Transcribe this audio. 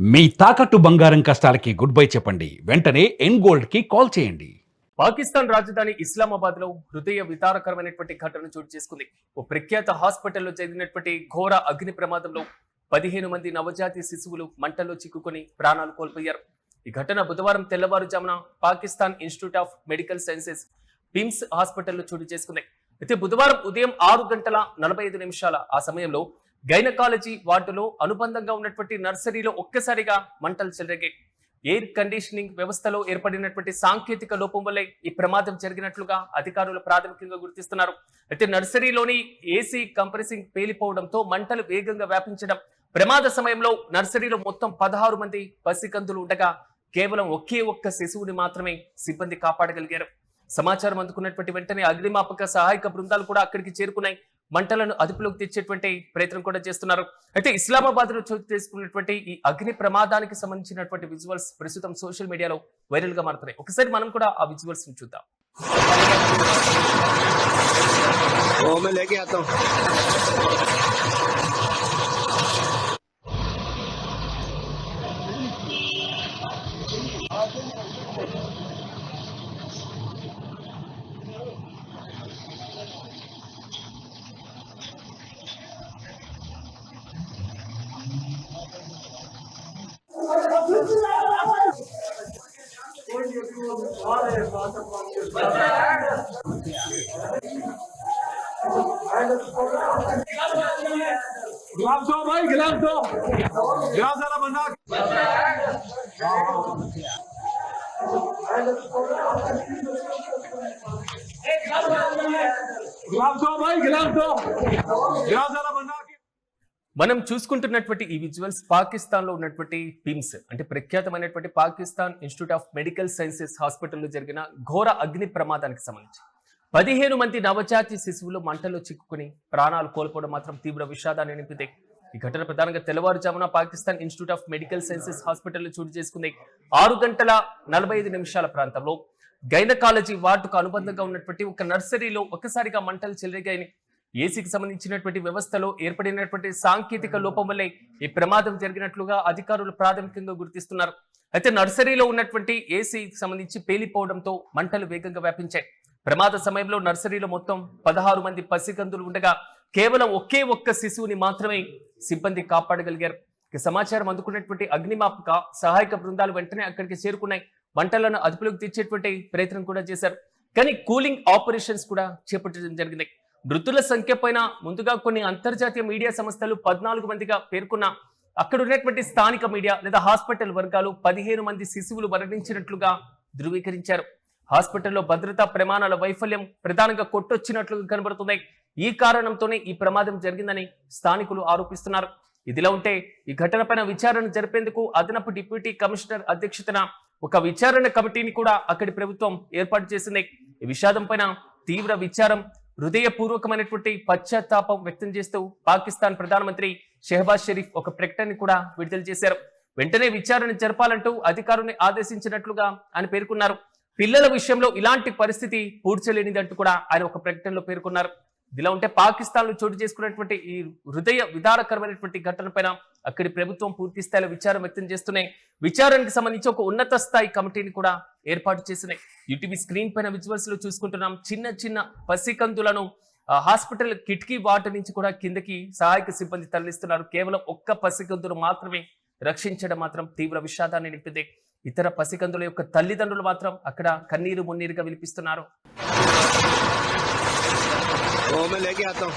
మీ తాకట్టు బంగారం కష్టాలకి good bye చెప్పండి. వెంటనే ఎన్ గోల్డ్ కి కాల్ చేయండి. పాకిస్తాన్ రాజధాని ఇస్లామాబాద్ లో హృదయ విదారకరమైనటువంటి ఘటన చోటు చేసుకుంది. ఓ ప్రఖ్యాత హాస్పిటల్లో జరిగినటువంటి ఘోర అగ్ని ప్రమాదంలో 15 మంది నవజాతి శిశువులు మంటల్లో చిక్కుకొని ప్రాణాలు కోల్పోయారు. ఈ ఘటన బుధవారం తెల్లవారుజామున Pakistan Institute of Medical Sciences PIMS హాస్పిటల్లో చోటు చేసుకుంది. అయితే బుధవారం ఉదయం 6:45 ఆ సమయంలో గైనకాలజీ వార్డులో అనుబంధంగా ఉన్నటువంటి నర్సరీలో ఒక్కసారిగా మంటలు చెలరేగాయి. ఎయిర్ కండిషనింగ్ వ్యవస్థలో ఏర్పడినటువంటి సాంకేతిక లోపం వల్లే ఈ ప్రమాదం జరిగినట్లుగా అధికారులు ప్రాథమికంగా గుర్తిస్తున్నారు. అయితే నర్సరీలోని ఏసీ కంప్రెసింగ్ పేలిపోవడంతో మంటలు వేగంగా వ్యాపించడం, ప్రమాద సమయంలో నర్సరీలో మొత్తం 16 మంది పసికందులు ఉండగా కేవలం ఒకే ఒక్క శిశువుని మాత్రమే సిబ్బంది కాపాడగలిగారు. సమాచారం అందుకున్నటువంటి వెంటనే అగ్నిమాపక సహాయక బృందాలు కూడా అక్కడికి చేరుకున్నాయి. మంటలను అదుపులోకి తెచ్చేటువంటి ప్రయత్నం కూడా చేస్తున్నారు. అయితే ఇస్లామాబాద్ లో చోటు చేసుకున్నటువంటి ఈ అగ్ని ప్రమాదానికి సంబంధించినటువంటి విజువల్స్ ప్రస్తుతం సోషల్ మీడియాలో వైరల్ గా మారుతున్నాయి. ఒకసారి మనం కూడా ఆ విజువల్స్ ని చూద్దాం. गिलास दो भाई, गिलास दो, गिलास वाला बंदा गिलास दो भाई, गिलास दो, गिलास वाला बंदा. మనం చూసుకుంటున్నటువంటి ఈ విజువల్స్ పాకిస్తాన్ లో ఉన్నటువంటి పిమ్స్ అంటే ప్రఖ్యాతమైనటువంటి Pakistan Institute of Medical Sciences హాస్పిటల్లో జరిగిన ఘోర అగ్ని ప్రమాదానికి సంబంధించి 15 మంది నవజాతి శిశువులు మంటల్లో చిక్కుకుని ప్రాణాలు కోల్పోవడం మాత్రం తీవ్ర విషాదాన్ని నింపింది. ఈ ఘటన ప్రధానంగా తెల్లవారుజామున Pakistan Institute of Medical Sciences హాస్పిటల్లో చోటు చేసుకుంది. 6:45 ప్రాంతంలో గైనకాలజీ వార్డుకు అనుబంధంగా ఉన్నటువంటి ఒక నర్సరీలో ఒక్కసారిగా మంటలు చెలరేగాయని, ఏసీకి సంబంధించినటువంటి వ్యవస్థలో ఏర్పడినటువంటి సాంకేతిక లోపం వల్లే ఈ ప్రమాదం జరిగినట్లుగా అధికారులు ప్రాథమికంగా గుర్తిస్తున్నారు. అయితే నర్సరీలో ఉన్నటువంటి ఏసీకి సంబంధించి పేలిపోవడంతో మంటలు వేగంగా వ్యాపించాయి. ప్రమాద సమయంలో నర్సరీలో మొత్తం 16 మంది పసికందులు ఉండగా కేవలం ఒకే ఒక్క శిశువుని మాత్రమే సిబ్బంది కాపాడగలిగారు. సమాచారం అందుకున్నటువంటి అగ్నిమాపక సహాయక బృందాలు వెంటనే అక్కడికి చేరుకున్నాయి. మంటలను అదుపులోకి తెచ్చేటువంటి ప్రయత్నం కూడా చేశారు. కానీ కూలింగ్ ఆపరేషన్స్ కూడా చేపట్టడం జరిగింది. మృతుల సంఖ్య పైన ముందుగా కొన్ని అంతర్జాతీయ మీడియా సంస్థలు 14 మందిగా పేర్కొన్న అక్కడ ఉన్నటువంటి స్థానిక మీడియా లేదా హాస్పిటల్ వర్గాలు 15 మంది శిశువులు మరణించినట్లుగా ధృవీకరించారు. హాస్పిటల్లో భద్రతా ప్రమాణాల వైఫల్యం ప్రధానంగా కొట్టొచ్చినట్లుగా కనబడుతున్నాయి. ఈ కారణంతోనే ఈ ప్రమాదం జరిగిందని స్థానికులు ఆరోపిస్తున్నారు. ఇదిలా ఉంటే ఈ ఘటనపైన విచారణ జరిపేందుకు అదనపు డిప్యూటీ కమిషనర్ అధ్యక్షతన ఒక విచారణ కమిటీని కూడా అక్కడి ప్రభుత్వం ఏర్పాటు చేసింది. ఈ విషాదం పైన తీవ్ర విచారం, హృదయపూర్వకమైనటువంటి పశ్చాత్తాపం వ్యక్తం చేస్తూ పాకిస్తాన్ ప్రధానమంత్రి షెహబాజ్ షరీఫ్ ఒక ప్రకటనని కూడా విడుదల చేశారు. వెంటనే విచారణ జరపాలంటూ అధికారుల్ని ఆదేశించినట్లుగా ఆయన పేర్కొన్నారు. పిల్లల విషయంలో ఇలాంటి పరిస్థితి పూడ్చలేనిదంటూ కూడా ఆయన ఒక ప్రకటనలో పేర్కొన్నారు. ఇదిలా ఉంటే పాకిస్తాన్ లో చోటు చేసుకున్నటువంటి ఈ హృదయ విదారకరమైనటువంటి ఘటన పైన అక్కడి ప్రభుత్వం పూర్తి స్థాయిలో విచారం వ్యక్తం చేస్తున్నాయి. విచారణకు సంబంధించి ఒక ఉన్నత స్థాయి కమిటీని కూడా ఏర్పాటు చేసినాయి. యూటీవీ స్క్రీన్ పైన విజువల్స్ లో చూసుకుంటున్నాం. చిన్న చిన్న పసికందులను హాస్పిటల్ కిటికీ వాటి నుంచి కూడా కిందకి సహాయక సిబ్బంది తరలిస్తున్నారు. కేవలం ఒక్క పసికందును మాత్రమే రక్షించడం మాత్రం తీవ్ర విషాదాన్ని నింపింది. ఇతర పసికందుల యొక్క తల్లిదండ్రులు మాత్రం అక్కడ కన్నీరు మున్నీరుగా విలిపిస్తున్నారు. मैं लेके आता हूँ.